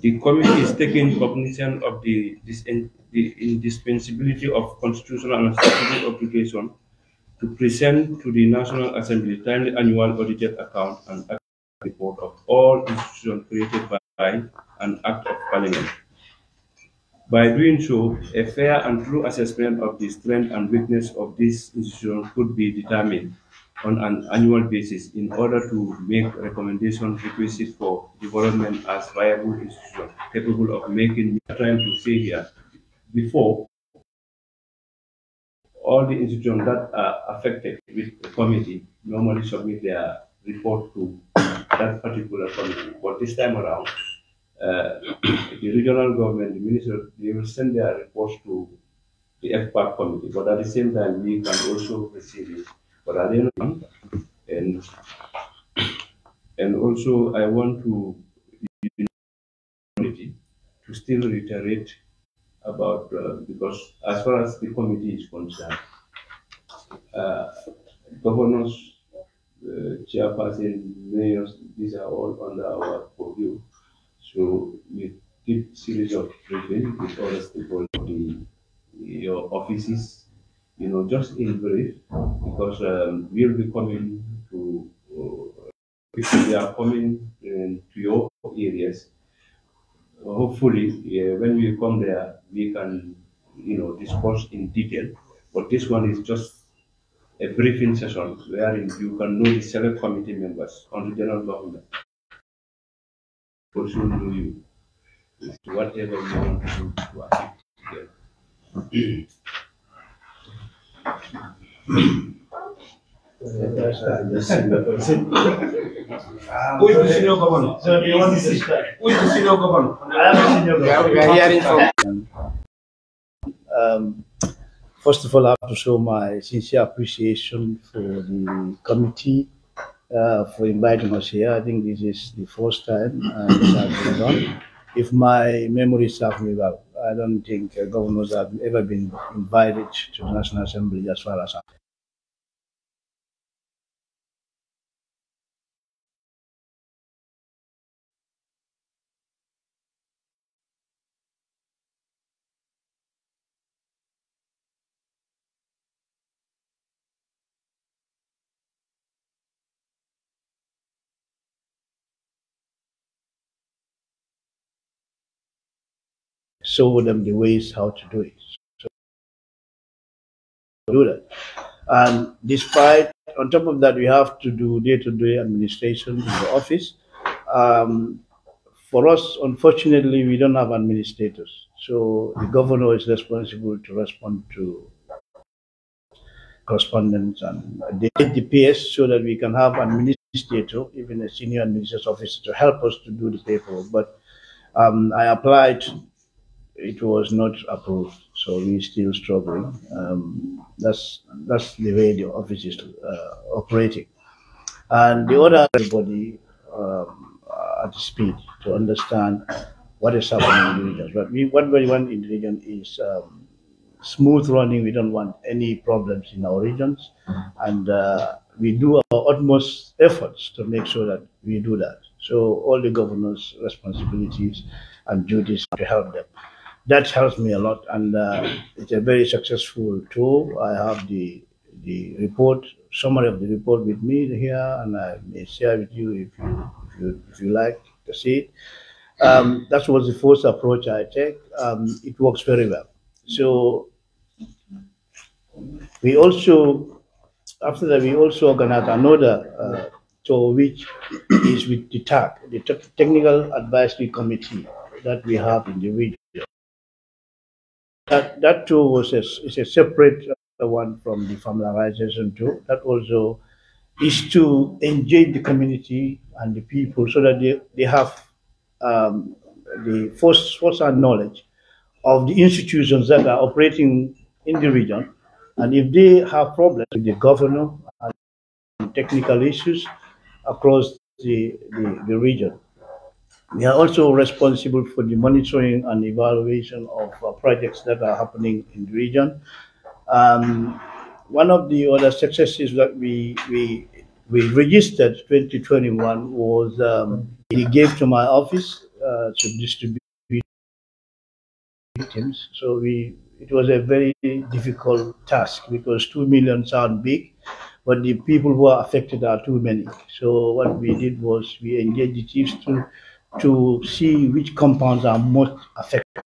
The committee is taking cognizance of the indispensability of constitutional and statutory obligation to present to the National Assembly timely annual audited account and report of all institutions created by an Act of Parliament. By doing so, a fair and true assessment of the strength and weakness of this institution could be determined on an annual basis in order to make recommendations requisite for development as viable institutions capable of making. Trying to say here, before all the institutions that are affected with the committee normally submit their report to that particular committee. But this time around, the regional government, the minister, they will send their reports to the FPAC committee. But at the same time, we can also receive it. But at the end of the day, and also I want to still reiterate about because as far as the committee is concerned, governors, chairperson, mayors, these are all under our purview. So we did series of briefing with all the stakeholders, your offices, just in brief, because we'll be coming to, we are coming to your areas. Hopefully, when we come there, we can, discuss in detail. But this one is just a briefing session wherein you can know the select committee members on the general government. Also know you whatever you want to do to achieve Who is the senior governor? Who is the senior governor? I am a senior governor. We are hearing from. First of all, I have to show my sincere appreciation for the committee for inviting us here. I think this is the first time this has been done. If my memory serves me well, I don't think governors have ever been invited to the National Assembly as far as show them the ways how to do it. So do that. And despite, on top of that, we have to do day-to-day administration in the office. For us, unfortunately, we don't have administrators. So the governor is responsible to respond to correspondence and the PS so that we can have administrator, even a senior administrative officer, to help us to do the paperwork. But I applied. It was not approved, so we're still struggling. That's the way the office is operating. And the other, everybody at speed to understand what is happening in the regions. But what we want in the region is smooth running. We don't want any problems in our regions. And we do our utmost efforts to make sure that we do that. So all the governors' responsibilities and duties to help them. That helps me a lot, and it's a very successful tool. I have the report, summary of the report with me here, and I may share with you if you like to see it. That was the first approach I take. It works very well. So we also, after that, we also organized another tool, which is with the TAC, the Technical Advisory Committee that we have in the region. That tool is a separate one from the familiarization tool. That also is to engage the community and the people so that they have the first-hand knowledge of the institutions that are operating in the region. And if they have problems with the governor and technical issues across the region, we are also responsible for the monitoring and evaluation of projects that are happening in the region. One of the other successes that we registered 2021 was he gave to my office to distribute victims. So it was a very difficult task because 2 million sound big, but the people who are affected are too many. So what we did was we engaged the chiefs to see which compounds are most affected.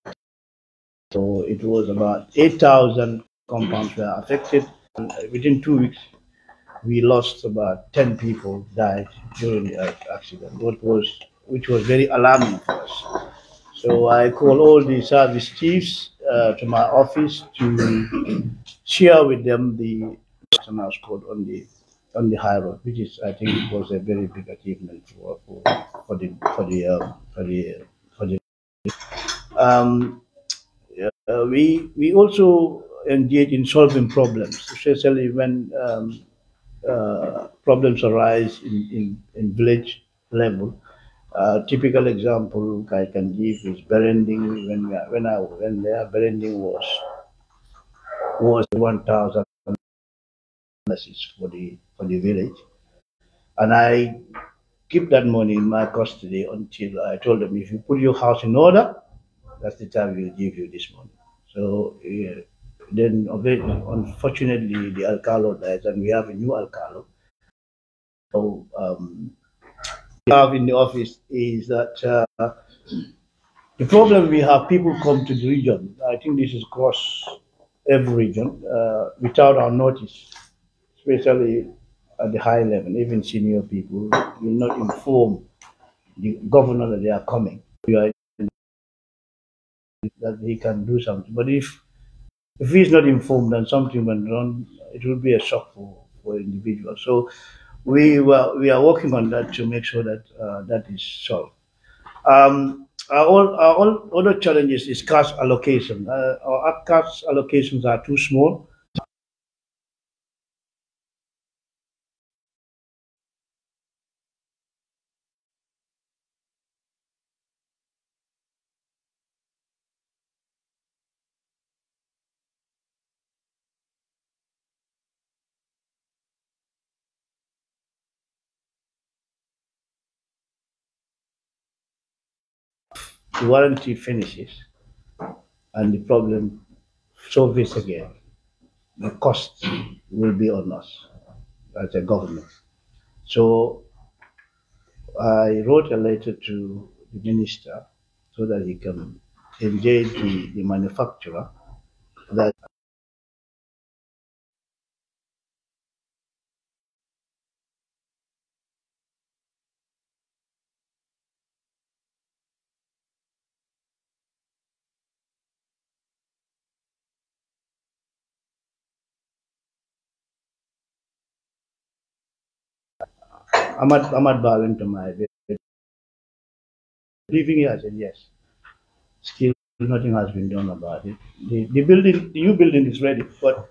So it was about 8,000 compounds were affected. And within 2 weeks, we lost about 10 people died during the accident, which was very alarming for us. So I call all the service chiefs to my office to share with them the national code on the high road, which is I think it was a very big achievement for the. We also engage in solving problems, especially when problems arise in village level. Typical example I can give is berending. When their berending was 1,000 for the village, and I keep that money in my custody until I told them, if you put your house in order, that's the time we'll give you this money. So then, unfortunately, the alcalde died, and we have a new alcalde. So we have in the office is that the problem we have, people come to the region. I think this is across every region without our notice, especially at the high level. Even senior people will not inform the governor that they are coming. That he can do something. But if he's not informed and something went wrong, it will be a shock for individuals. So we are working on that to make sure that that is solved. Our other challenges is cash allocation. Our cash allocations are too small. The warranty finishes and the problem surfaces again. The cost will be on us as a government. So I wrote a letter to the minister so that he can engage the manufacturer that Ahmad Ba went to my bed. Leaving here, I said yes. Still nothing has been done about it. The new building is ready, but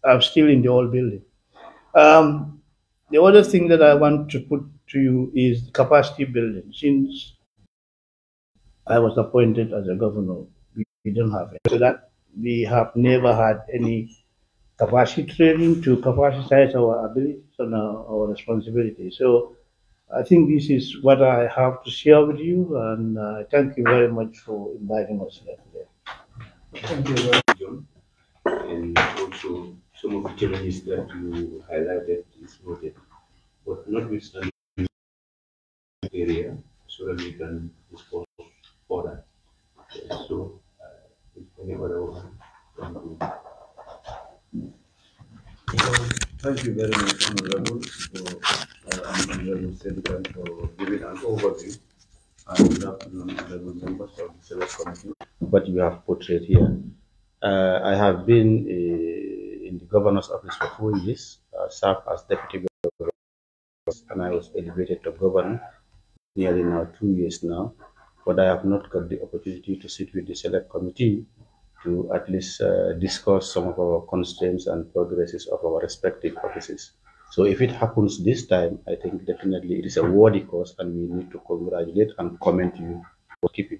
I'm still in the old building. The other thing that I want to put to you is the capacity building. Since I was appointed as a governor, we don't have it. So that we have never had any capacity training to capacitize our abilities and our responsibility. So I think this is what I have to share with you, and thank you very much for inviting us here today. Thank you very much, John. And also some of the challenges that you highlighted is noted, but notwithstanding the area, so that we can discuss further. So, if any other one, thank you. Thank you very much, Honorable, for Honorable Senator, for giving an overview. And good afternoon, honorable members of the Select Committee. What you have portrayed here. I have been in the governor's office for 4 years, served as deputy governor, and I was elevated to governor nearly now 2 years now. But I have not got the opportunity to sit with the Select Committee to at least discuss some of our constraints and progresses of our respective offices. So if it happens this time, I think definitely it is a worthy cause, and we need to congratulate and commend you for keeping.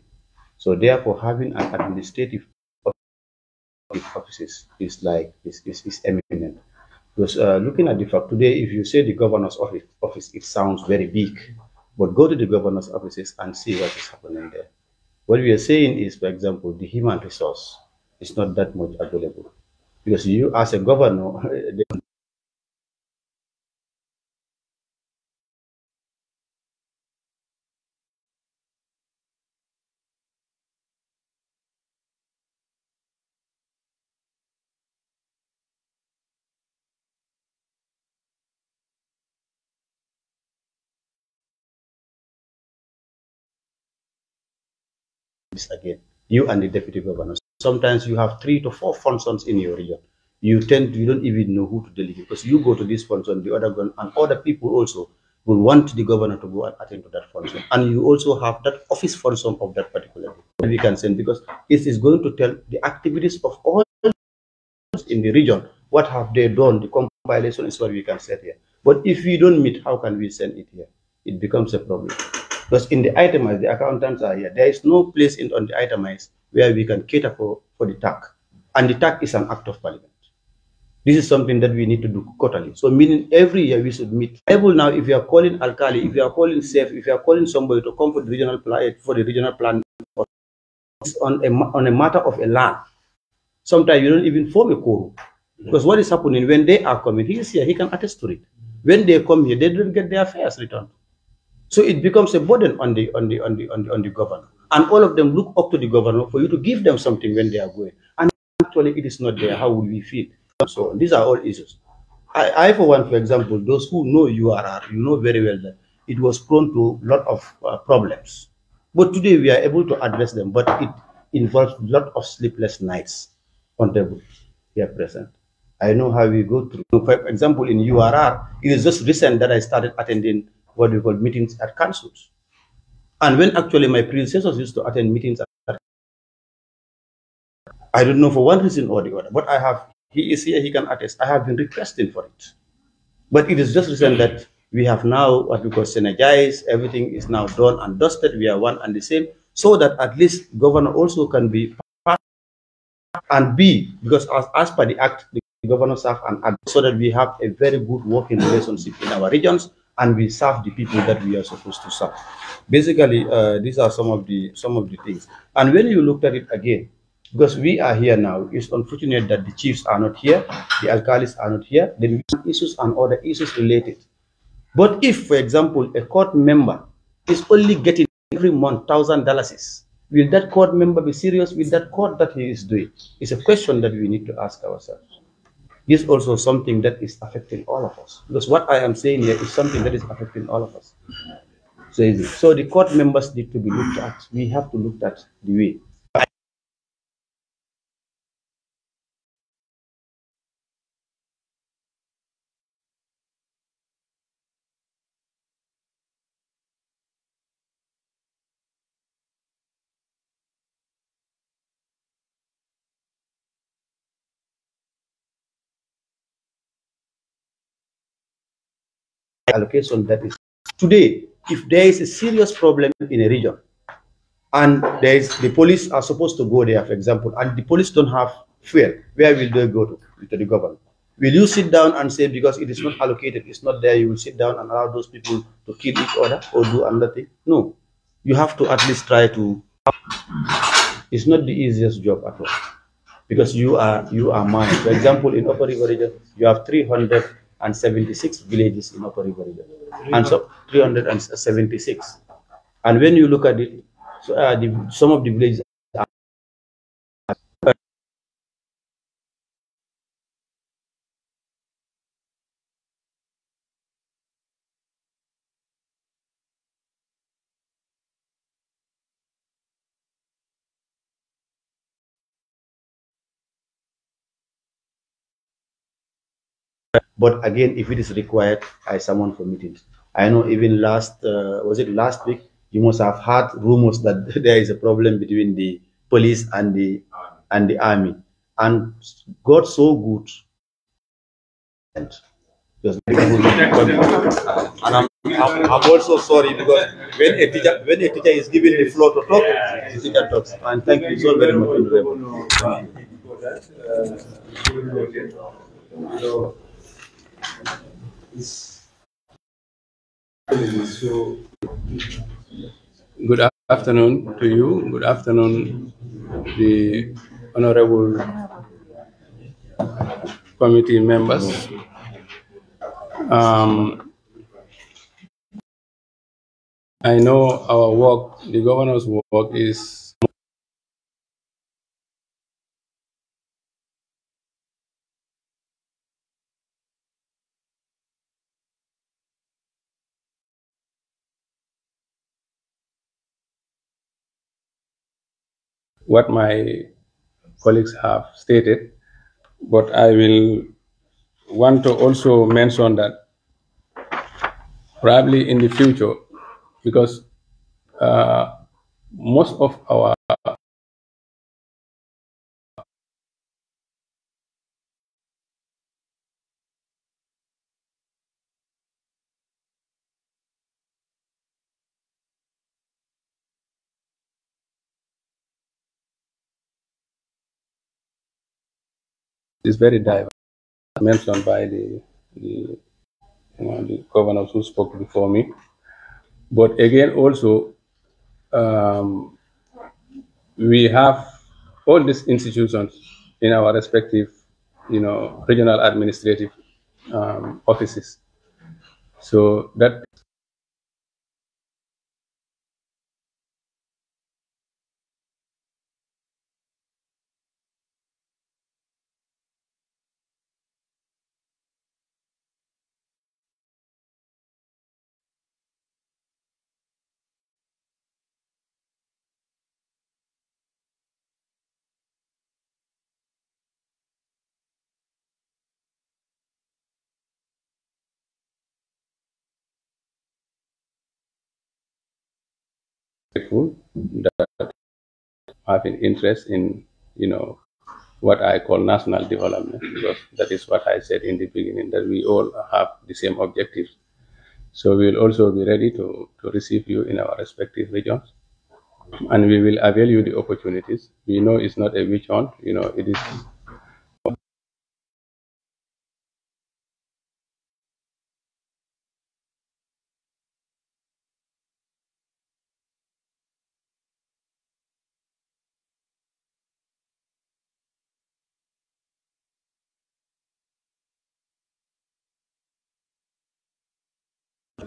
So therefore, having an administrative offices is eminent. Because looking at the fact today, if you say the governor's office, it sounds very big, but go to the governor's offices and see what is happening there. What we are saying is, for example, the human resource is not that much available. Because you, as a governor, this again, you and the deputy governor. Sometimes you have 3 to 4 functions in your region. You don't even know who to delegate because you go to this function, the other one, and other people also will want the governor to go and attend to that function. And you also have that office function of that particular we can send because it is going to tell the activities of all in the region. What have they done? The compilation is what we can set here. But if we don't meet, how can we send it here? It becomes a problem. Because in the itemized, the accountants are here. There is no place on the itemized where we can cater for the TAC. And the TAC is an act of parliament. This is something that we need to do quarterly. So meaning every year we should meet. Now, if you are calling Alkali, if you are calling SAFE, if you are calling somebody to come for the regional plan, on a matter of a land, sometimes you don't even form a quorum. Because what is happening when they are coming, he is here, he can attest to it. When they come here, they don't get their affairs returned. So it becomes a burden on the governor. And all of them look up to the governor for you to give them something when they are going. And actually it is not there. How will we feel? So these are all issues. I for one, for example, those who know URR, you know very well that it was prone to a lot of problems. But today we are able to address them, but it involves a lot of sleepless nights on table here present. I know how we go through. For example, in URR, it is just recent that I started attending what we call meetings at councils. And when actually my predecessors used to attend meetings at I don't know for one reason or the other, but he is here, he can attest. I have been requesting for it. But it is just recent that we have now what we call synergized, everything is now done and dusted, we are one and the same, so that at least governor also can be part and be, because as per the act, the governor serve and act, so that we have a very good working relationship in our regions and we serve the people that we are supposed to serve. Basically, these are some of the things. And when you looked at it again, because we are here now, it's unfortunate that the chiefs are not here, the alcalis are not here, then issues and other issues related. But if, for example, a court member is only getting every month $1,000, will that court member be serious with that court that he is doing? It's a question that we need to ask ourselves. This is also something that is affecting all of us. Because what I am saying here is something that is affecting all of us. So the court members need to be looked at. We have to look at the way. Allocation that is today, if there is a serious problem in a region and the police are supposed to go there, for example, and the police don't have fuel, where will they go to the government? Will you sit down and say because it is not allocated, it's not there, you will sit down and allow those people to kill each other or do another thing? No, you have to at least try to. It's not the easiest job at all because you are mine. For example, in Upper River region, you have 376 villages in Upper River region, and so 376. And when you look at it, so, some of the villages are but again, if it is required, I summon for meetings. I know even last week, you must have heard rumors that there is a problem between the police and the army. And God so good. And I'm also sorry because when a teacher is given the floor to talk, the teacher talks. And thank you so very much, Honorable. Good Afternoon to you. Good afternoon, the honorable committee members. I know our work, the governor's work, is what my colleagues have stated, but I will want to also mention that probably in the future, because most of our is very diverse, mentioned by the governors who spoke before me. But again, also, um, we have all these institutions in our respective, regional administrative offices. So that people that have an interest in, what I call national development, because that is what I said in the beginning, that we all have the same objectives. So we will also be ready to receive you in our respective regions, and we will avail you the opportunities. We know it's not a witch hunt, it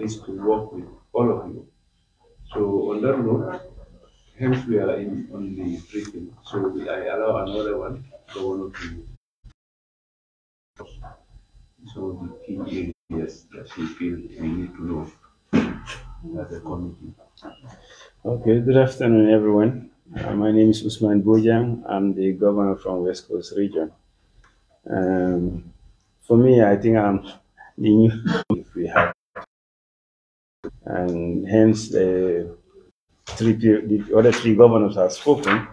is to work with all of you. So on that note, hence we are in on the briefing. So I allow another one, Governor, to some of the key areas that you feel we need to know as a committee. Okay, good afternoon, everyone. My name is Usman Bojang. I'm the governor from West Coast region. For me, I think I'm the new if we have, and hence the other three governors have spoken.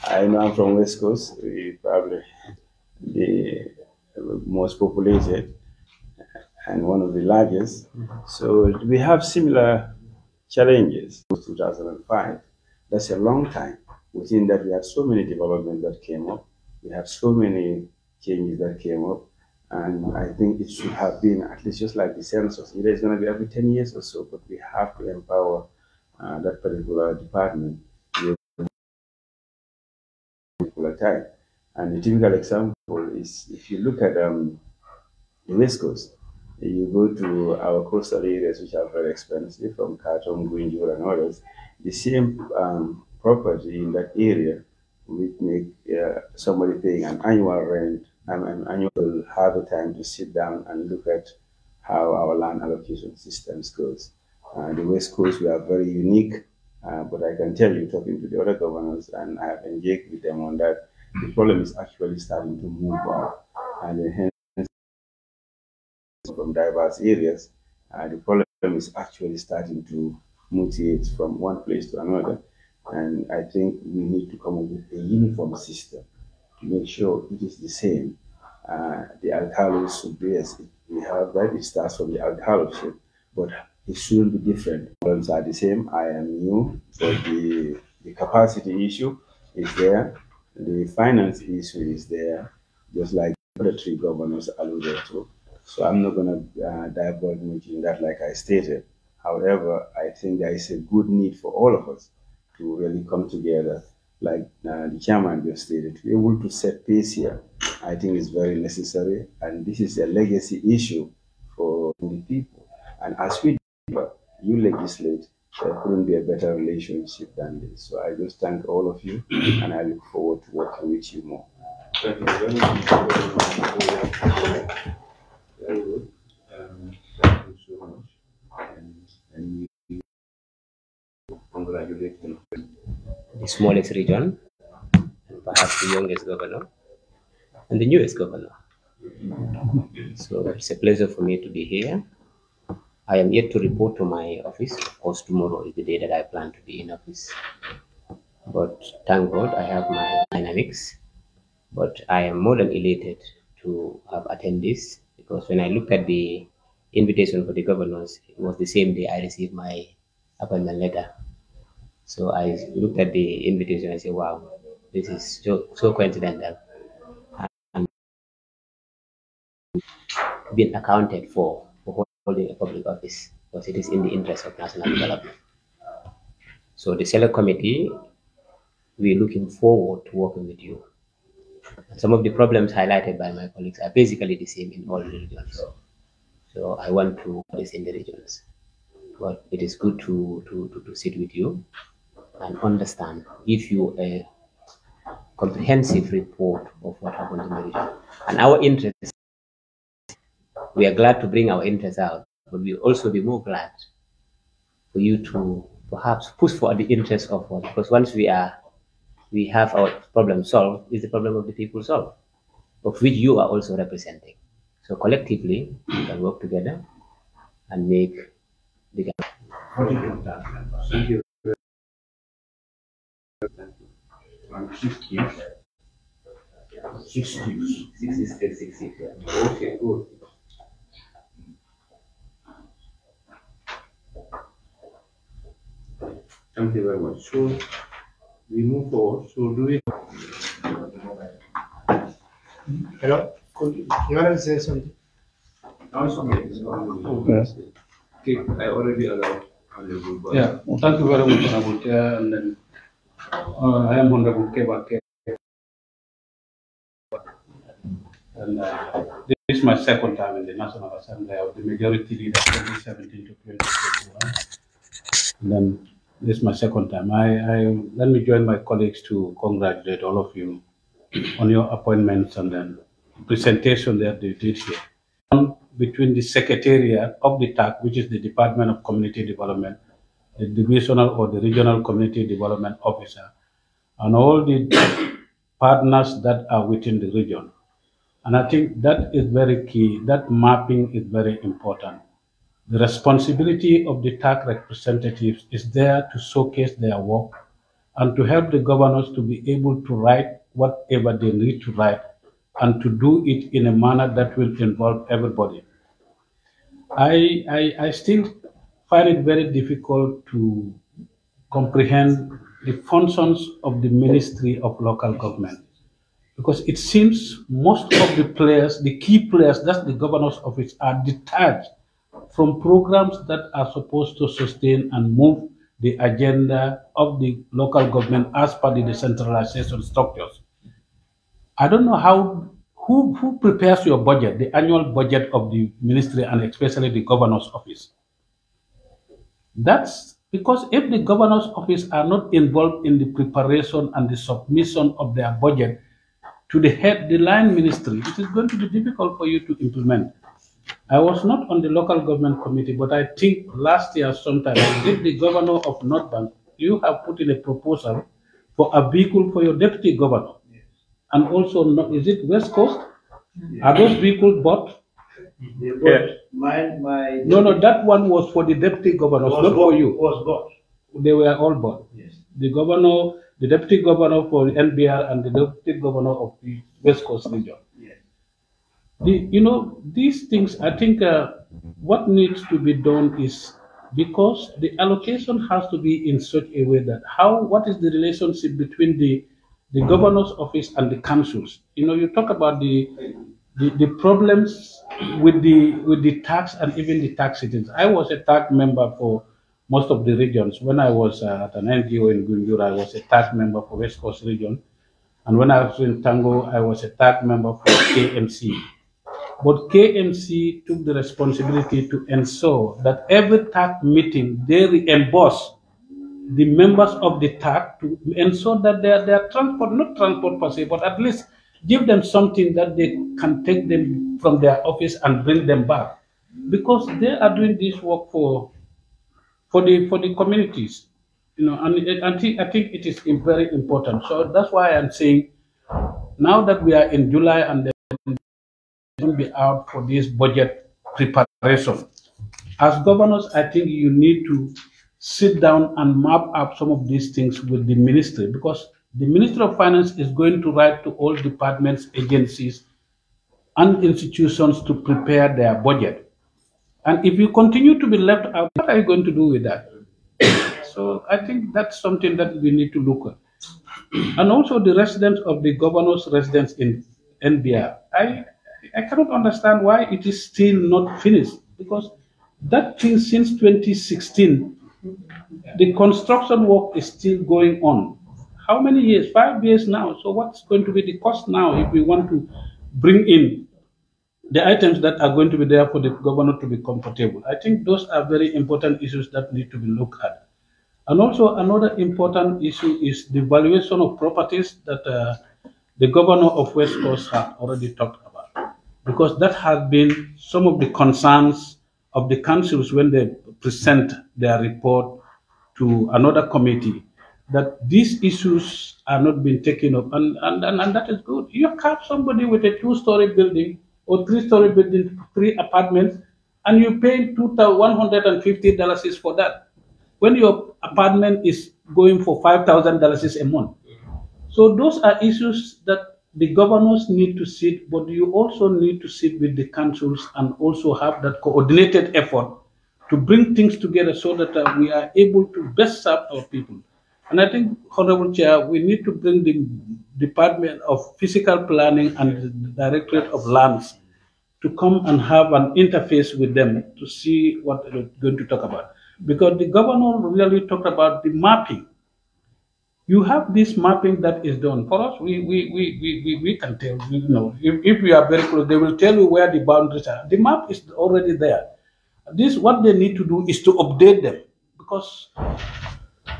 I know I'm from West Coast. We probably the most populated and one of the largest. So we have similar challenges. 2005, that's a long time. Within that, we had so many developments that came up. We had so many changes that came up. And I think it should have been at least just like the census. Either it's going to be every 10 years or so, but we have to empower that particular department with a particular time. And the typical example is if you look at the West Coast, you go to our coastal areas, which are very expensive, from Khartoum, Gunjur, and others, the same property in that area would make somebody paying an annual rent, an annual have a time to sit down and look at how our land allocation systems goes. The West Coast, we are very unique, but I can tell you, talking to the other governors, and I have engaged with them on that, the problem is actually starting to move on. And hence, from diverse areas, the problem is actually starting to mutate from one place to another. And I think we need to come up with a uniform system to make sure it is the same. The alcalos should be as we have that, it starts from the alcaloship, but it shouldn't be different. Problems are the same. I am new, so the capacity issue is there, the finance issue is there, just like the other three governors alluded to. So I'm not going to divulge much in that, like I stated. However, I think there is a good need for all of us to really come together, like the chairman just stated, to be able to set pace here, I think is very necessary, and this is a legacy issue for the people. And as you legislate, there couldn't be a better relationship than this. So I just thank all of you, and I look forward to working with you more. Thank you very much. Very good. Thank you so much. And we congratulate you. The smallest region, and perhaps the youngest governor, and the newest governor. So it's a pleasure for me to be here. I am yet to report to my office. Of course, tomorrow is the day that I plan to be in office. But thank God I have my dynamics. But I am more than elated to have attended this, because when I looked at the invitation for the governors, it was the same day I received my appointment letter. So I looked at the invitation and said, wow, this is so coincidental. And being accounted for holding a public office, because it is in the interest of national development. So the select committee, we're looking forward to working with you. And some of the problems highlighted by my colleagues are basically the same in all the regions. So I want to do this in the regions. But it is good to sit with you and understand, give you a comprehensive report of what happened in the region. And our interests, we are glad to bring our interests out, but we'll also be more glad for you to perhaps push for the interests of all, because once we have our problem solved, is the problem of the people solved, of which you are also representing. So collectively, we can work together and make the government. Thank you. Okay, good. Thank you very much. So we move forward. So do we? Hello? You want to say something? Okay, I already allowed. Yeah, well, thank you very much, Honorable Chair. And then I am Honorable Keba. And this is my second time in the National Assembly of the Majority Leader 2017 to 2021. And then this is my second time. Let me join my colleagues to congratulate all of you on your appointments and then presentation that they did here. Between the Secretariat of the TAC, which is the Department of Community Development, the Divisional or the Regional Community Development Officer, and all the partners that are within the region. And I think that is very key. That mapping is very important. The responsibility of the TAC representatives is there to showcase their work and to help the governors to be able to write whatever they need to write and to do it in a manner that will involve everybody. I still find it very difficult to comprehend the functions of the Ministry of Local Government, because it seems most of the players, the key players, that's the governor's office, are detached from programs that are supposed to sustain and move the agenda of the local government as per the decentralization structures. I don't know who prepares your budget, the annual budget of the ministry and especially the governor's office. That's because if the governor's office are not involved in the preparation and the submission of their budget to the line ministry, it is going to be difficult for you to implement. I was not on the local government committee, but I think last year sometime, if the governor of North Bank, you have put in a proposal for a vehicle for your deputy governor. And also, is it West Coast? Are those vehicles bought? Yeah. No, that one was for the deputy governors, not for you. Was bought. They were all bought. Yes. The governor, the deputy governor for the NBR, and the deputy governor of the West Coast region. Yes. These things, I think what needs to be done is, because the allocation has to be in such a way that what is the relationship between the governor's office and the councils? You talk about the problems with the tax and even the tax citizens. I was a tax member for most of the regions. When I was at an NGO in Gunjur, I was a TAG member for West Coast region. And when I was in Tango, I was a TAG member for KMC. But KMC took the responsibility to ensure that every TAG meeting, they reimburse the members of the TAG to ensure that their transport, not transport per se, but at least give them something that they can take them from their office and bring them back. Because they are doing this work for the communities, and I think it is very important. So that's why I'm saying now that we are in July and then will be out for this budget preparation. As governors, I think you need to sit down and map up some of these things with the ministry, because the Ministry of Finance is going to write to all departments, agencies, and institutions to prepare their budget. And if you continue to be left out, what are you going to do with that? So I think that's something that we need to look at. And also the residents of the governor's residence in NBR. I cannot understand why it is still not finished, because that thing since 2016, the construction work is still going on. How many years? 5 years now. So what's going to be the cost now if we want to bring in the items that are going to be there for the governor to be comfortable? I think those are very important issues that need to be looked at. And also another important issue is the valuation of properties that the governor of West Coast had already talked about, because that has been some of the concerns of the councils when they present their report to another committee, that these issues are not being taken up, and that is good. You have somebody with a 2-story building or 3-story building, 3 apartments, and you pay $150 for that, when your apartment is going for $5,000 a month. So those are issues that the governors need to sit, but you also need to sit with the councils and also have that coordinated effort to bring things together so that we are able to best serve our people. And I think, Honorable Chair, we need to bring the Department of Physical Planning and the Directorate of Lands to come and have an interface with them to see what they're going to talk about. Because the governor really talked about the mapping. You have this mapping that is done. For us, we can tell, if we are very close, they will tell you where the boundaries are. The map is already there. What they need to do is to update them, because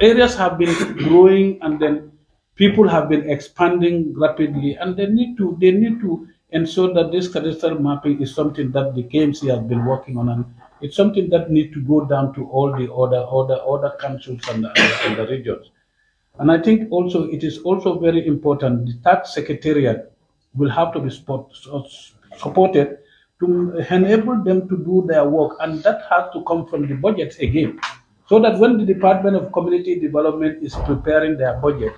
areas have been growing and then people have been expanding rapidly, and they need to ensure that this cadastral mapping is something that the KMC has been working on, and it's something that needs to go down to all the other councils and the regions. And I think also it is also very important, the tax secretariat will have to be supported to enable them to do their work, and that has to come from the budgets again, so that when the Department of Community Development is preparing their budget,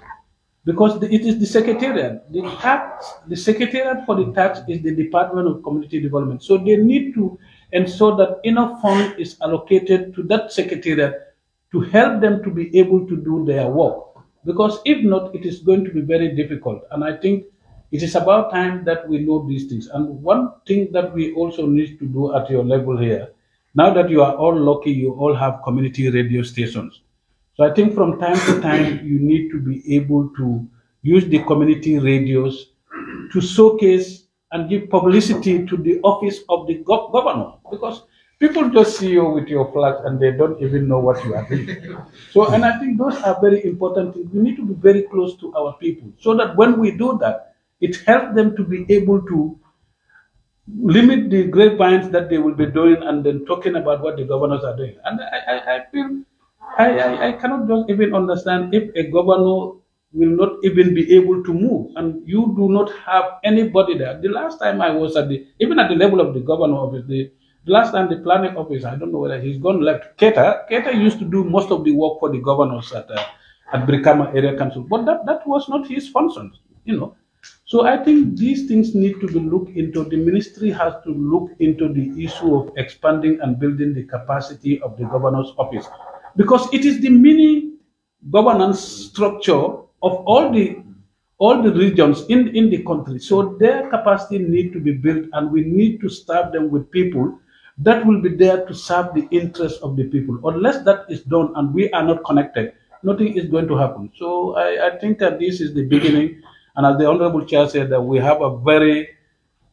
because it is the secretariat, the secretariat for the tax is the Department of Community Development, so they need to ensure that enough fund is allocated to that secretariat to help them to be able to do their work. Because if not, it is going to be very difficult. And I think it is about time that we know these things. And one thing that we also need to do at your level here, now that you are all lucky, you all have community radio stations. So I think from time to time, you need to be able to use the community radios to showcase and give publicity to the office of the governor. Because people just see you with your flag and they don't even know what you are doing. So, and I think those are very important things. We need to be very close to our people, so that when we do that, it helps them to be able to limit the grapevines that they will be doing and then talking about what the governors are doing. And I feel, I cannot just even understand if a governor will not even be able to move and you do not have anybody there. The last time I was even at the level of the governor office, the last time the planning office, I don't know whether he's gone left. Keta used to do most of the work for the governors at Brikama Area Council, but that was not his function, So I think these things need to be looked into. The ministry has to look into the issue of expanding and building the capacity of the governor's office, because it is the mini governance structure of all the regions in the country. So their capacity need to be built, and we need to staff them with people, that will be there to serve the interests of the people. Unless that is done and we are not connected, nothing is going to happen. So I think that this is the beginning. And as the Honorable Chair said, that we have a very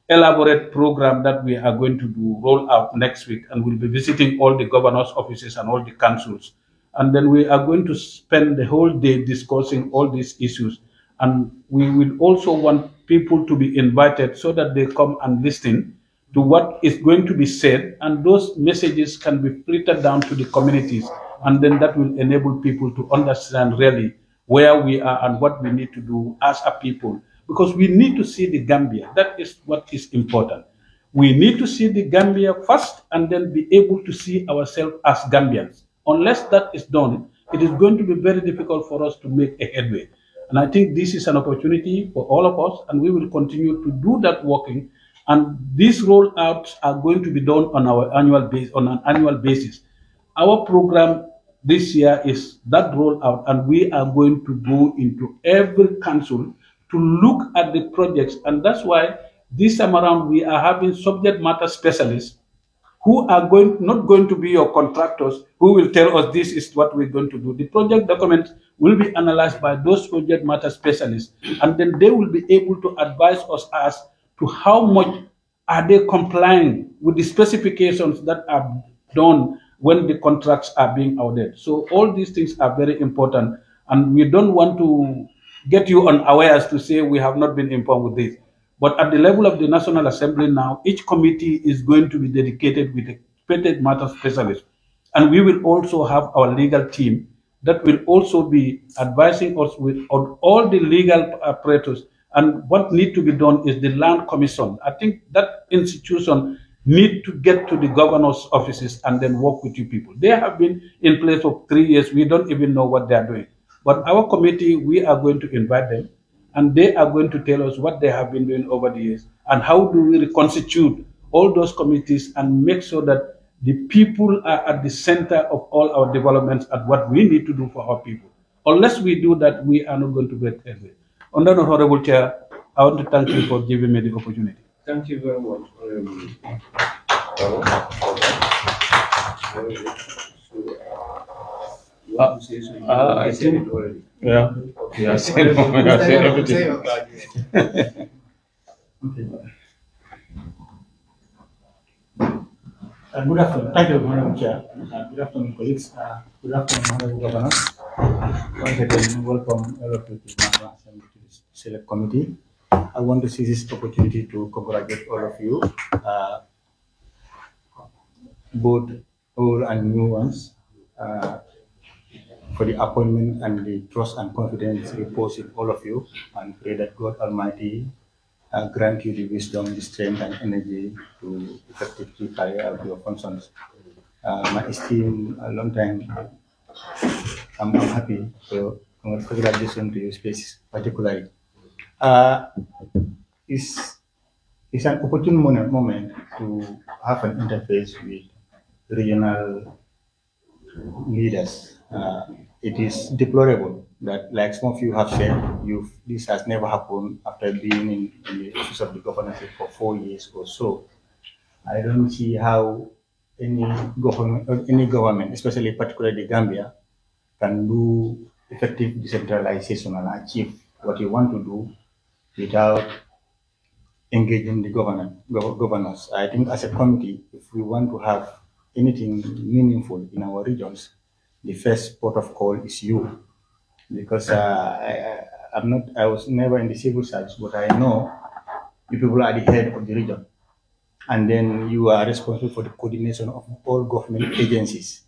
elaborate program that we are going to do roll out next week, and we'll be visiting all the governors' offices and all the councils. And then we are going to spend the whole day discussing all these issues. And we will also want people to be invited so that they come and listen to what is going to be said, and those messages can be filtered down to the communities, and then that will enable people to understand really where we are and what we need to do as a people. Because we need to see the Gambia. That is what is important. We need to see the Gambia first and then be able to see ourselves as Gambians. Unless that is done, it is going to be very difficult for us to make a headway. And I think this is an opportunity for all of us, and we will continue to do that working. And these rollouts are going to be done on an annual basis. Our program this year is that rollout, and we are going to go into every council to look at the projects. And that's why this time around we are having subject matter specialists who are not going to be your contractors, who will tell us this is what we're going to do. The project documents will be analyzed by those subject matter specialists, and then they will be able to advise us as to how much are they complying with the specifications that are done when the contracts are being awarded. So all these things are very important, and we don't want to get you unawares to say we have not been informed with this. But at the level of the National Assembly now, each committee is going to be dedicated with a subject matter specialist. And we will also have our legal team that will also be advising us on all the legal apparatus. And what needs to be done is the Land Commission. I think that institution need to get to the governor's offices and then work with you people. They have been in place for 3 years. We don't even know what they are doing. But our committee, we are going to invite them, and they are going to tell us what they have been doing over the years and how do we reconstitute all those committees and make sure that the people are at the center of all our developments and what we need to do for our people. Unless we do that, we are not going to get anywhere. On that, Honorable Chair, I want to thank you for giving me the opportunity. Thank you very much. I said it already. Yeah. Yeah, I said everything. Good afternoon. Thank you, Honorable Chair. Good afternoon, colleagues. Good afternoon, Honorable Governor. Once again, welcome all of you to the National Assembly to the Select Committee. I want to seize this opportunity to congratulate all of you, both old and new ones, for the appointment and the trust and confidence reposed in all of you, and pray that God Almighty grant you the wisdom, the strength, and energy to effectively carry out your functions. My esteemed, a long time, I'm happy. So, congratulations to you, space particularly. It's an opportune moment to have an interface with regional leaders. It is deplorable that, like some of you have said, this has never happened after being in the office of the governorship for 4 years or so. I don't see how any government, especially particularly Gambia, can do effective decentralization and achieve what you want to do without engaging the governors. I think as a committee, if we want to have anything meaningful in our regions, the first port of call is you, because I was never in the civil service, but I know you people are the head of the region, and then you are responsible for the coordination of all government agencies.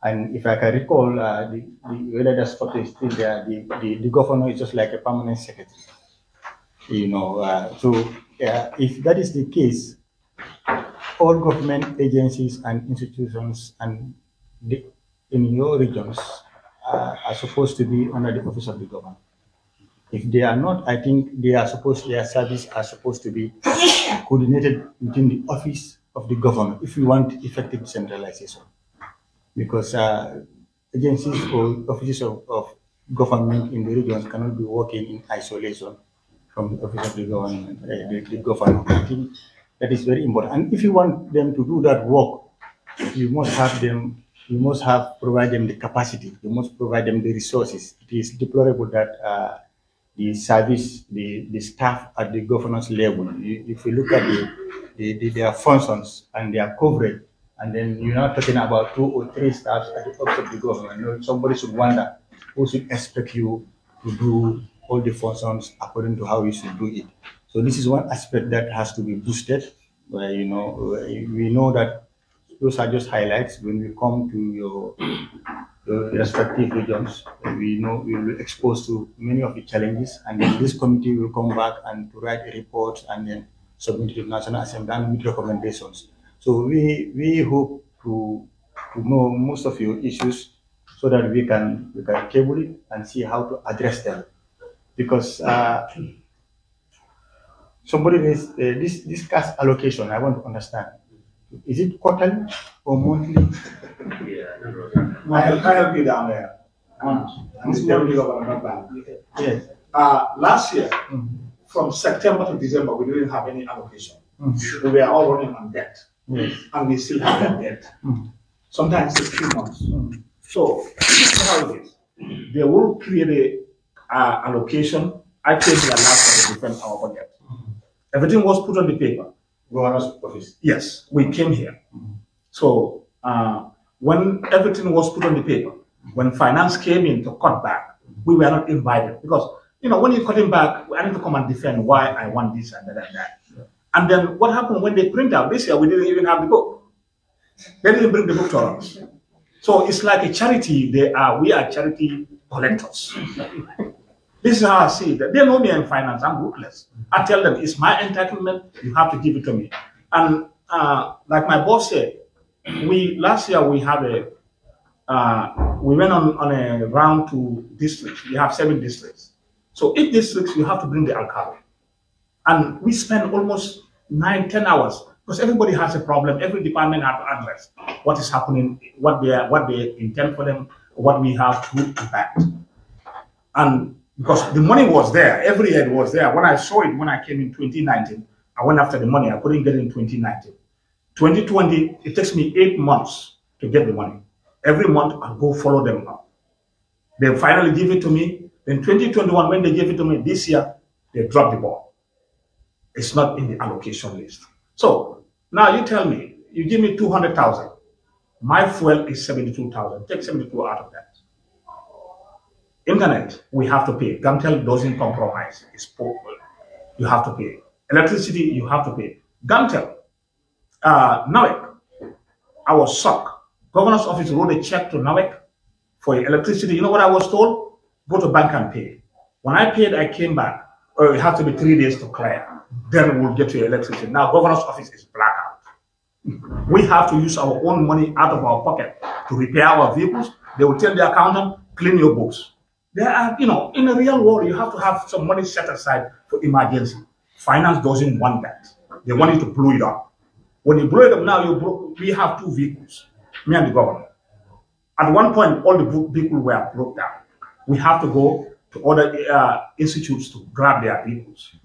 And if I can recall, whether that's still there, the governor is just like a permanent secretary. You know, if that is the case, all government agencies and institutions and in your regions are supposed to be under the office of the governor. If they are not, I think their services are supposed to be coordinated within the office of the governor if we want effective decentralization. Because agencies or offices of government in the regions cannot be working in isolation from the office of the government, the governor. I think That is very important. And if you want them to do that work, you must have them, provide them the capacity, you must provide them the resources. It is deplorable that the service, the staff at the governance level, if you look at their functions and their coverage, and then you're not talking about 2 or 3 staffs at the office of the government. You know, somebody should wonder who should expect you to do all the functions according to how you should do it. So this is one aspect that has to be boosted. Where, you know, we know that those are just highlights. When we come to your respective regions, we know we will be exposed to many of the challenges, and then this committee will come back and to write a report and then submit it to the National Assembly and with recommendations. So we hope to know most of your issues so that we can table it and see how to address them. Because somebody needs this cash allocation. I want to understand. Is it quarterly or monthly? I'll help you down there. Yes. Last year, from September to December, we didn't have any allocation. We were all running on debt. Yes. And we still have that debt. Sometimes it's 3 months. So this is how it is. They will create a allocation. I came here last year to defend our budget. Everything was put on the paper. Governor's office. Yes, we came here. So when everything was put on the paper, when finance came in to cut back, we were not invited because, you know, when you're cutting back, I need to come and defend why I want this and that and that. And then what happened when they print out this year? We didn't even have the book. They didn't bring the book to us. So it's like a charity. We are charity collectors. This is how I see it. They know me in finance. I'm ruthless. I tell them it's my entitlement. You have to give it to me. And like my boss said, last year we had we went on a round to districts. We have 7 districts. So each districts you have to bring the alcalde. And we spend almost 9-10 hours because everybody has a problem. Every department has to address what is happening, what they intend for them, what we have to impact. And because the money was there, every year it was there. When I saw it when I came in 2019, I went after the money. I couldn't get it in 2019. 2020, it takes me 8 months to get the money. Every month I'll go follow them up. They finally give it to me. Then 2021, when they gave it to me this year, they dropped the ball. It's not in the allocation list. So now you tell me, you give me 200,000. My fuel is 72,000. Take 72 out of that. Internet, we have to pay. Gamtel doesn't compromise. It's poor. You have to pay. Electricity, you have to pay. Gamtel, NAWEC, I was shocked. Governor's office wrote a check to NAWEC for electricity. You know what I was told? Go to bank and pay. When I paid, I came back. Oh, it has to be 3 days to clear. Then we'll get your electricity. Now, governor's office is blackout. We have to use our own money out of our pocket to repair our vehicles. They will tell the accountant, clean your books. There are, you know, in the real world, you have to have some money set aside for emergency. Finance doesn't want that. They want you to blow it up. When you blow it up now, we have 2 vehicles, me and the governor. At one point, all the vehicles were broke down. We have to go to other institutes to grab their vehicles.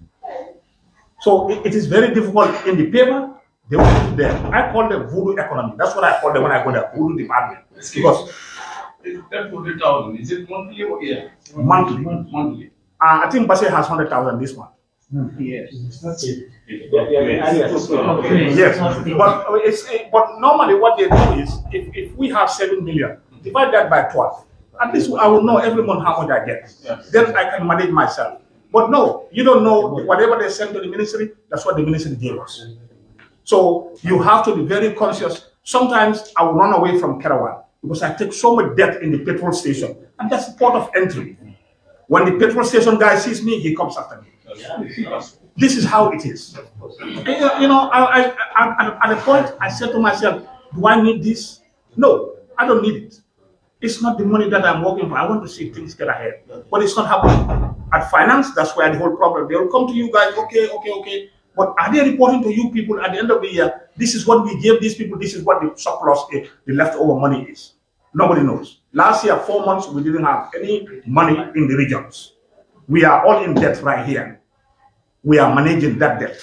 So it is very difficult in the paper. They will put there. I call them voodoo economy. That's what I call them when I go there, voodoo department. Because that 40,000, is it monthly or year? Monthly. Monthly. I think Basel has 100,000 this month. Yes. Yes. But normally what they do is, if we have 7 million, divide that by 12. At least I will know every month how much I get. Yes. Then I can manage myself. But no, you don't know whatever they send to the ministry, that's what the ministry gave us. So you have to be very conscious. Sometimes I will run away from Kerawan because I take so much debt in the petrol station. And that's the port of entry. When the petrol station guy sees me, he comes after me. This is how it is. You know, at a point, I said to myself, do I need this? No, I don't need it. It's not the money that I'm working for. I want to see things get ahead. But it's not happening. At finance, that's where the whole problem. They will come to you guys, okay. But are they reporting to you people at the end of the year, this is what we gave these people, this is what the surplus, the leftover money is? Nobody knows. Last year, 4 months, we didn't have any money in the regions. We are all in debt right here. We are managing that debt.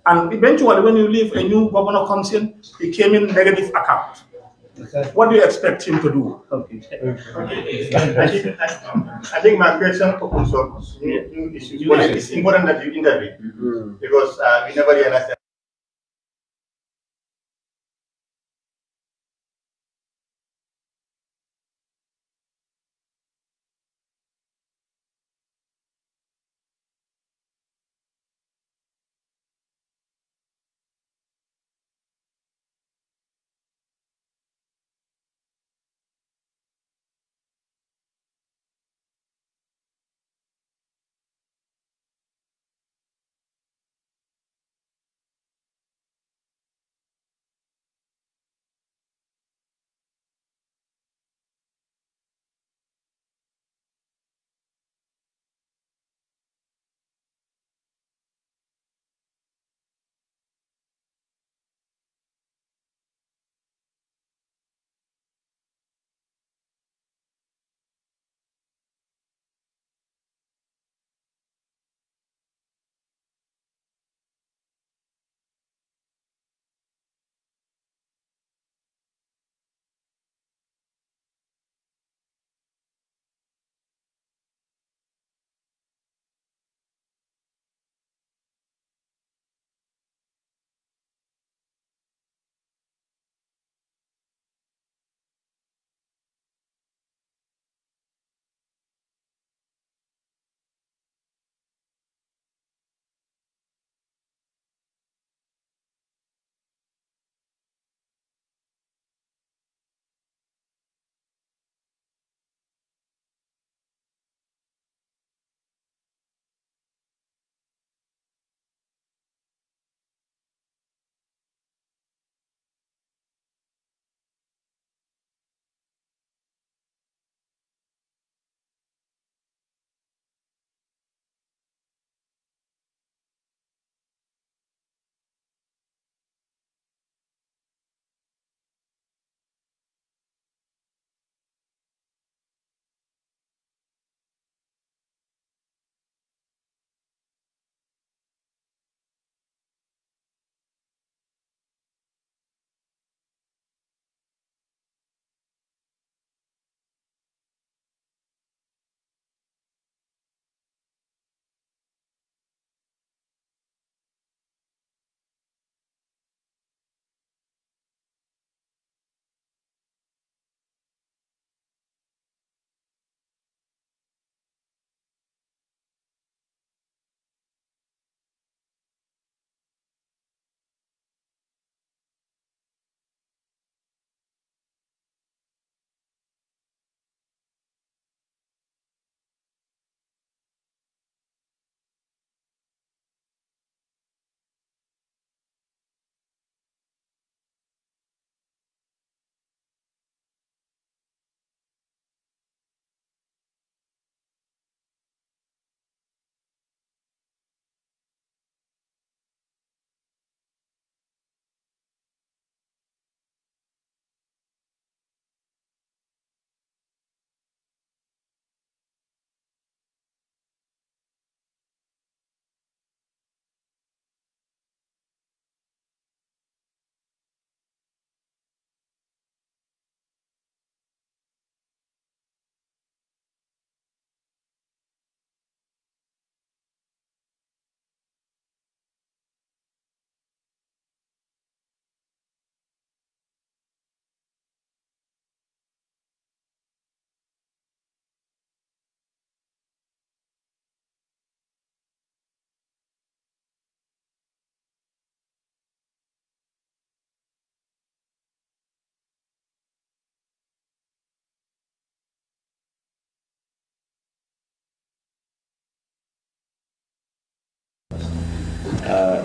And eventually, when you leave, a new governor comes in, he came in negative account. What do you expect him to do? Okay. I think my question focus on new issues. It's important that you intervene because we never realized that.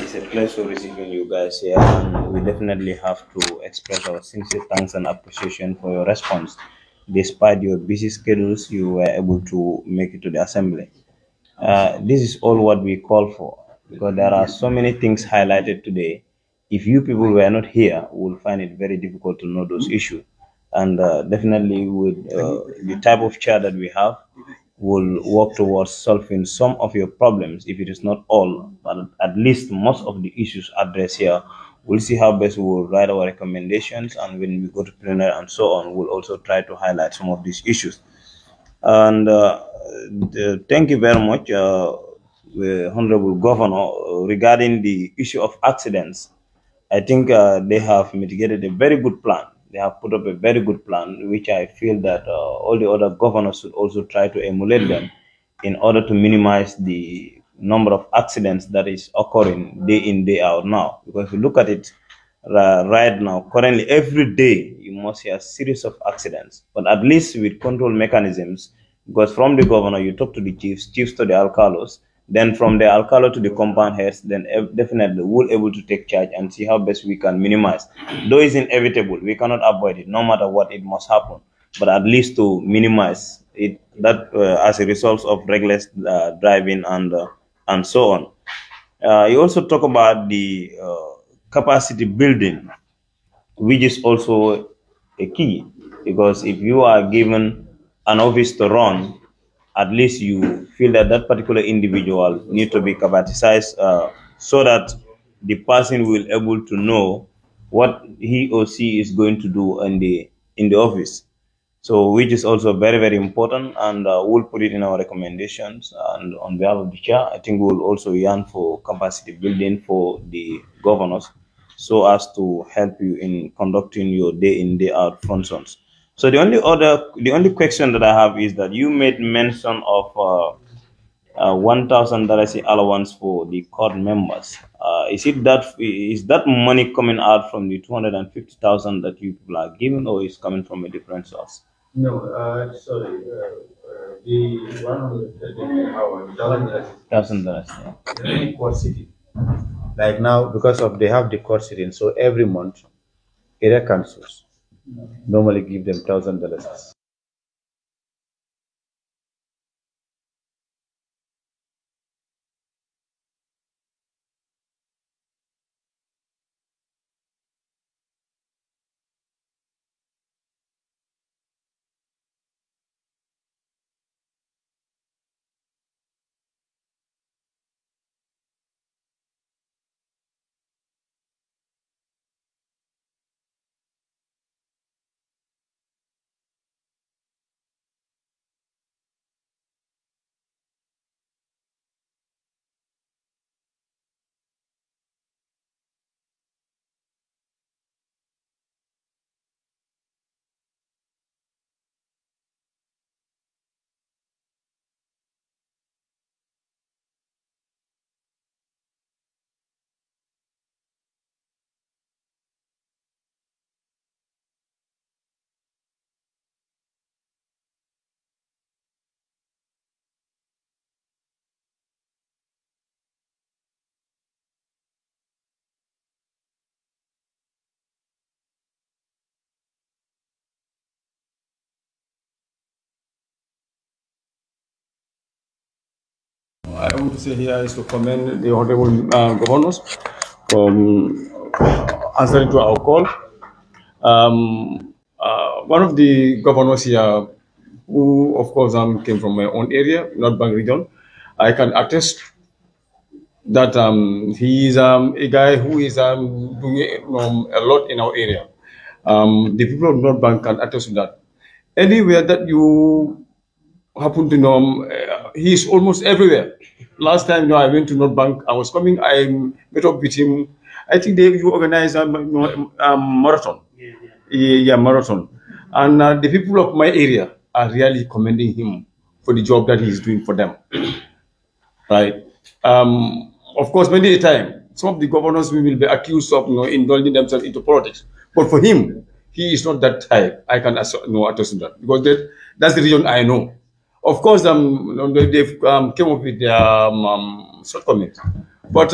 It's a pleasure receiving you guys here, and we definitely have to express our sincere thanks and appreciation for your response. Despite your busy schedules, you were able to make it to the assembly. This is all what we call for, because there are so many things highlighted today. If you people were not here, we will find it very difficult to know those issues. And definitely, with the type of chair that we have, will work towards solving some of your problems, if it is not all, but at least most of the issues addressed here. We'll see how best we will write our recommendations, and when we go to plenary and so on, we'll also try to highlight some of these issues. And thank you very much, Honorable Governor, regarding the issue of accidents. I think they have mitigated a very good plan. They have put up a very good plan, which I feel that all the other governors should also try to emulate them in order to minimize the number of accidents that is occurring day in, day out now. Because if you look at it right now, currently every day you must hear a series of accidents. But at least with control mechanisms, because from the governor you talk to the chiefs, chiefs to the alcalos, then from the alcalo to the compound heads, then definitely we'll able to take charge and see how best we can minimize. Though it's inevitable, we cannot avoid it. No matter what, it must happen. But at least to minimize it, that as a result of reckless driving and so on. You also talk about the capacity building, which is also a key, because if you are given an office to run, at least you feel that that particular individual need to be capacitized so that the person will able to know what he or she is going to do in the office. So, which is also very, very important, and we'll put it in our recommendations. And on behalf of the chair, I think we'll also yearn for capacity building for the governors, so as to help you in conducting your day in, day out functions. So the only question that I have is that you made mention of $1,000 allowance for the court members. Is that money coming out from the 250,000 that you people are giving, or is coming from a different source? No, sorry. The $1,000. Any court sitting. Like now, because of they have the court sitting, so every month, area councils normally give them $1,000. I want to say here is to commend the honorable governors for answering to our call. One of the governors here, who of course came from my own area, North Bank region, I can attest that he is a guy who is doing a lot in our area. The people of North Bank can attest to that. Anywhere that you happen to know him, he is almost everywhere. Last time, I went to North Bank. I was coming. I met up with him. I think you organized a marathon. Yeah, marathon. And the people of my area are really commending him for the job that he's doing for them. Right. Of course, many a time, some of the governors will be accused of indulging themselves into politics. But for him, he is not that type. I can attest to that, because that's the reason I know. Of course, they've came up with their shortcomings. But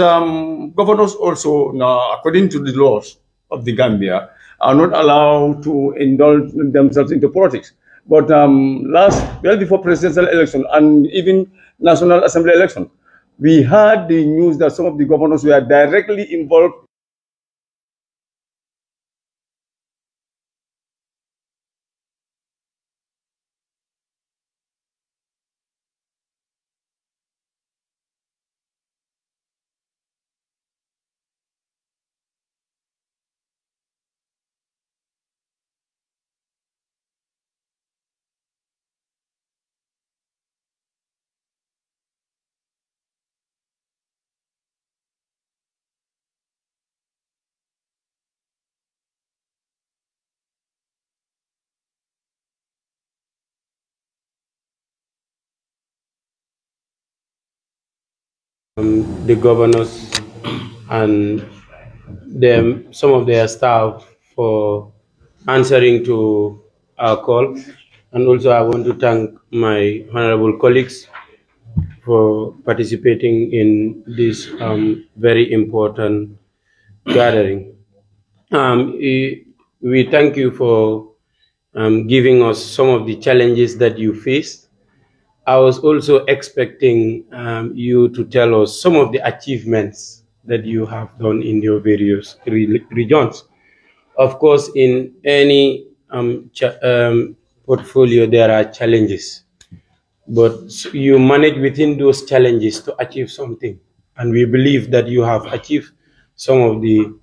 governors also, now, according to the laws of the Gambia, are not allowed to indulge themselves into politics. But well before presidential election and even National Assembly election, we heard the news that some of the governors were directly involved the governors and some of their staff for answering to our call. And also I want to thank my honorable colleagues for participating in this very important gathering. We thank you for giving us some of the challenges that you faced. I was also expecting you to tell us some of the achievements that you have done in your various regions. Of course, in any portfolio, there are challenges, but you manage within those challenges to achieve something. And we believe that you have achieved some of the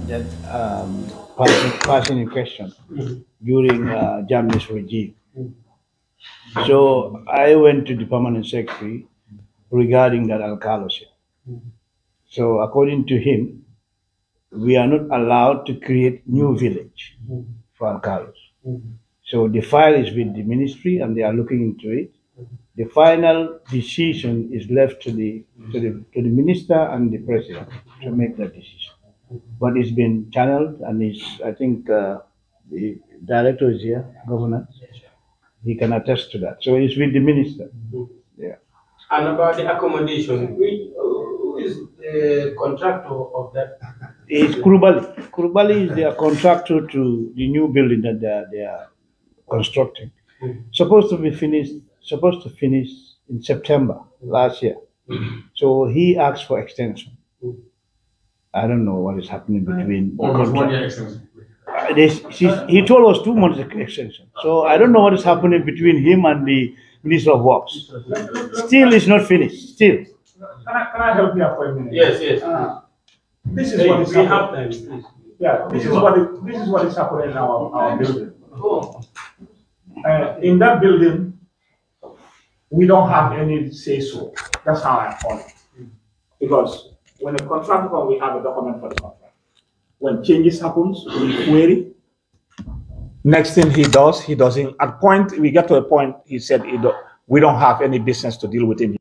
that person in question during Jammeh's regime. So I went to the permanent secretary regarding that alcalosy. So according to him, we are not allowed to create new village for alcalos. So the file is with the ministry and they are looking into it. The final decision is left to the minister and the president to make that decision. But it's been channeled, and I think the director is here, governor. He can attest to that. So it's with the minister. Yeah. And about the accommodation, who is the contractor of that? It's Kurubali. Kurubali is their contractor to the new building that they are constructing. Supposed to finish in September last year. So he asked for extension. I don't know what is happening between. Almost 1 year extension. He told us 2 months extension. So I don't know what is happening between him and the Minister of Works. Still, it's not finished. Still. Can I help you out for a minute? Yes, yes. This is what is happening. Yeah, this is what is happening in our building. In that building, we don't have any say so. That's how I call it. Because when a contract comes, we have a document for the contract. When changes happens, we query. Next thing he doesn't. At point, we get to a point, he said, we don't have any business to deal with him.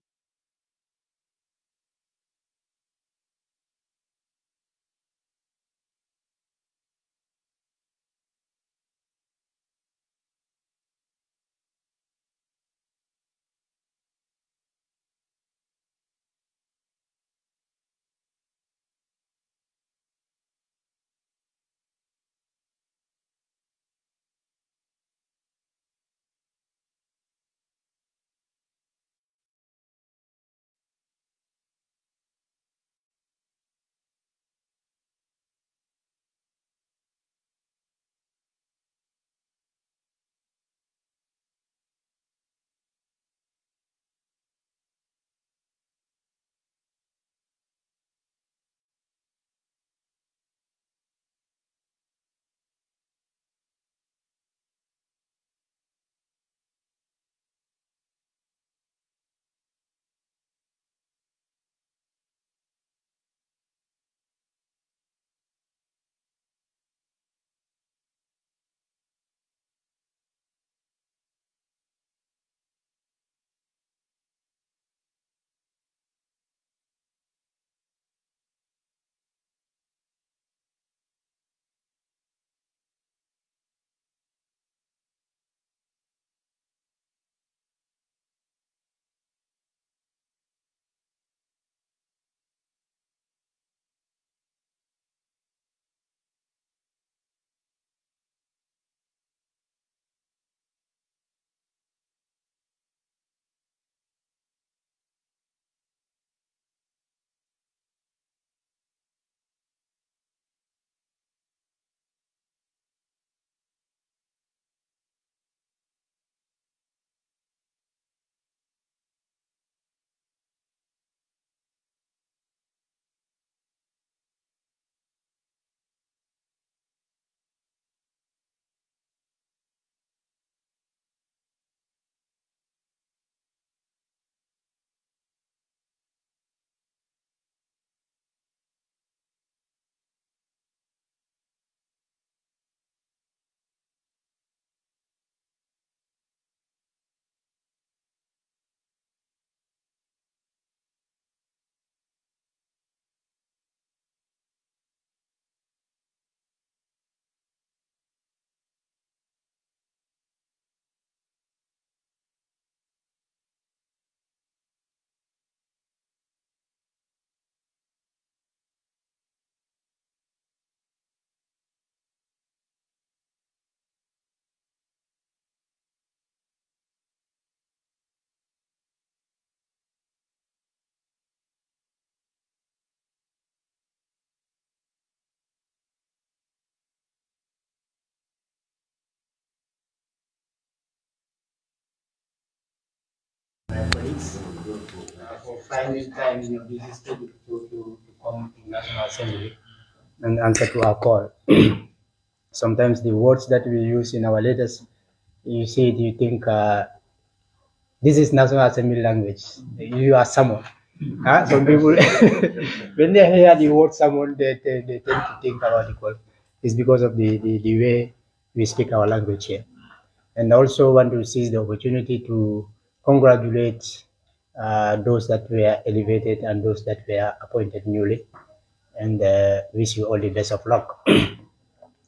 For finding time in your busy schedule to come to National Assembly. and answer to our call. Sometimes the words that we use in our letters, you see it, you think this is National Assembly language. You are someone. Some people, when they hear the word someone, they tend to think about it. It's because of the way we speak our language here. And also want to seize the opportunity to congratulate those that were elevated and those that were appointed newly, and wish you all the best of luck.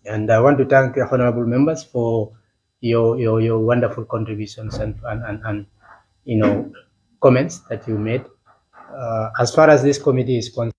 And I want to thank the honorable members for your wonderful contributions and comments that you made. As far as this committee is concerned,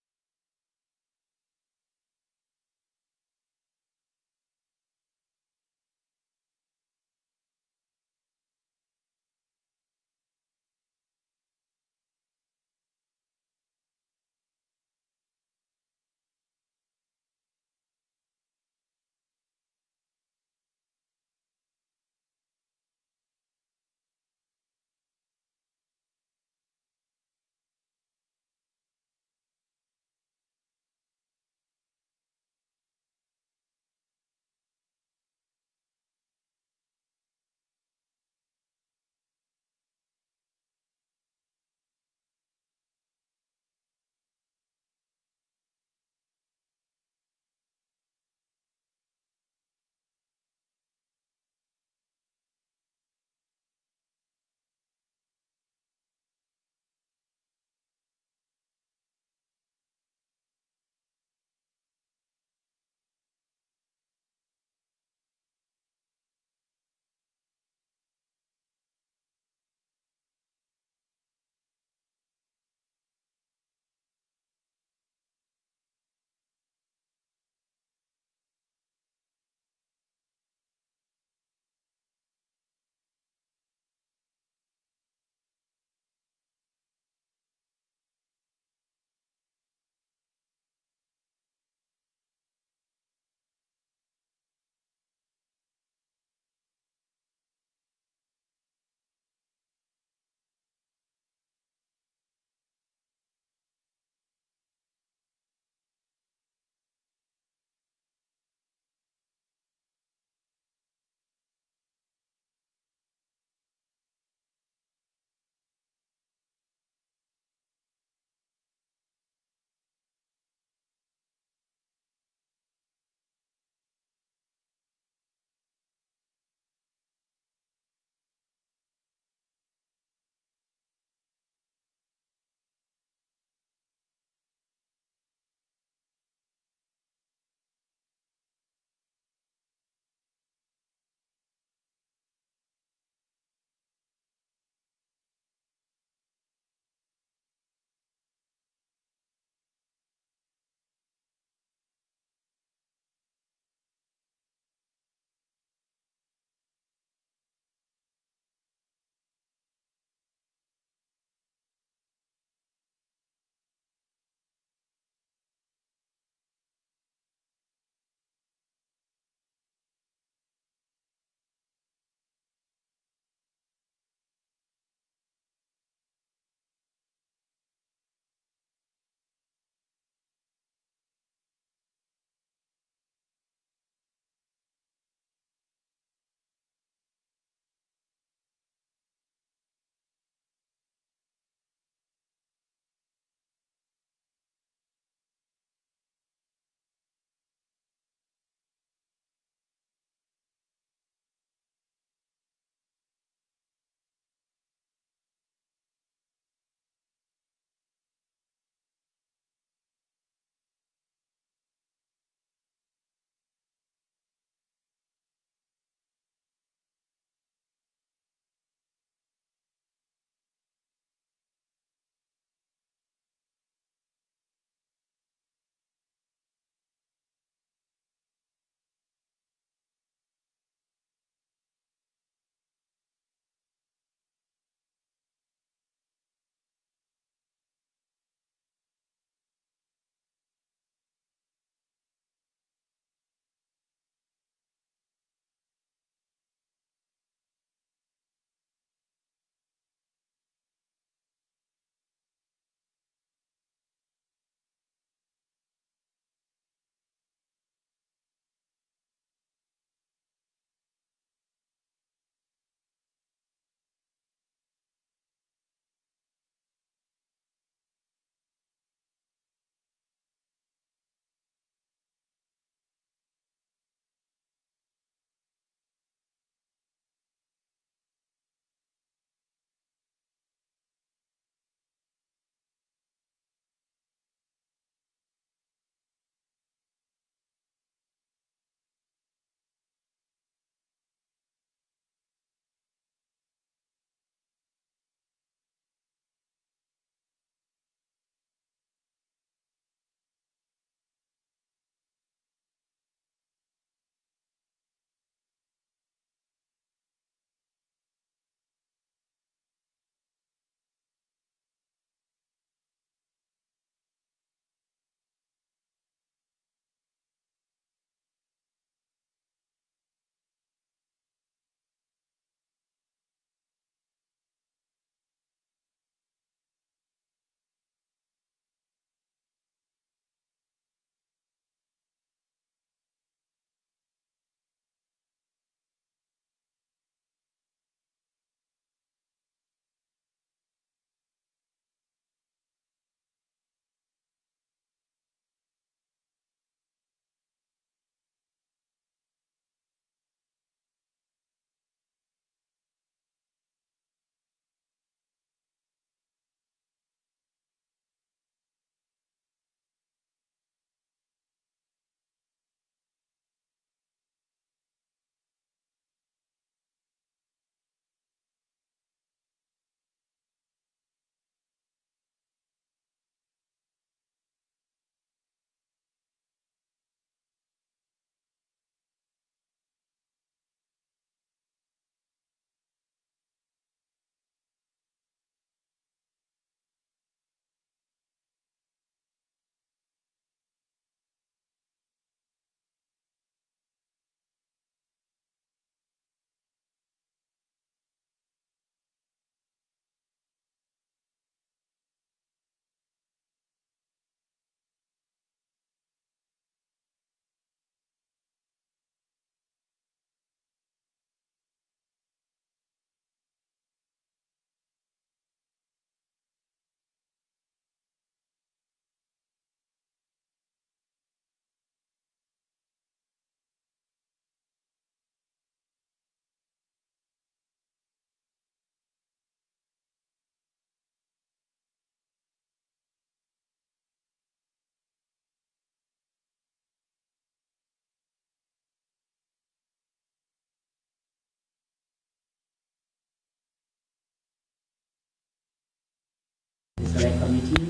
the select committee,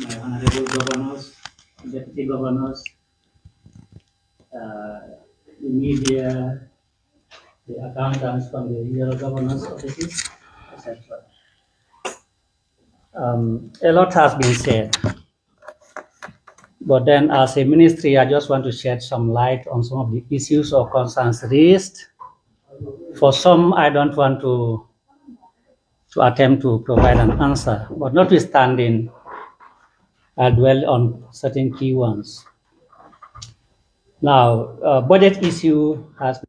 my honorable governors, deputy governors, the media, the accountants from the regional governors' offices, etc. A lot has been said, but then as a ministry, I just want to shed some light on some of the issues or concerns raised. For some, I don't want to attempt to provide an answer, but notwithstanding, I'll dwell on certain key ones. Now, budget issue has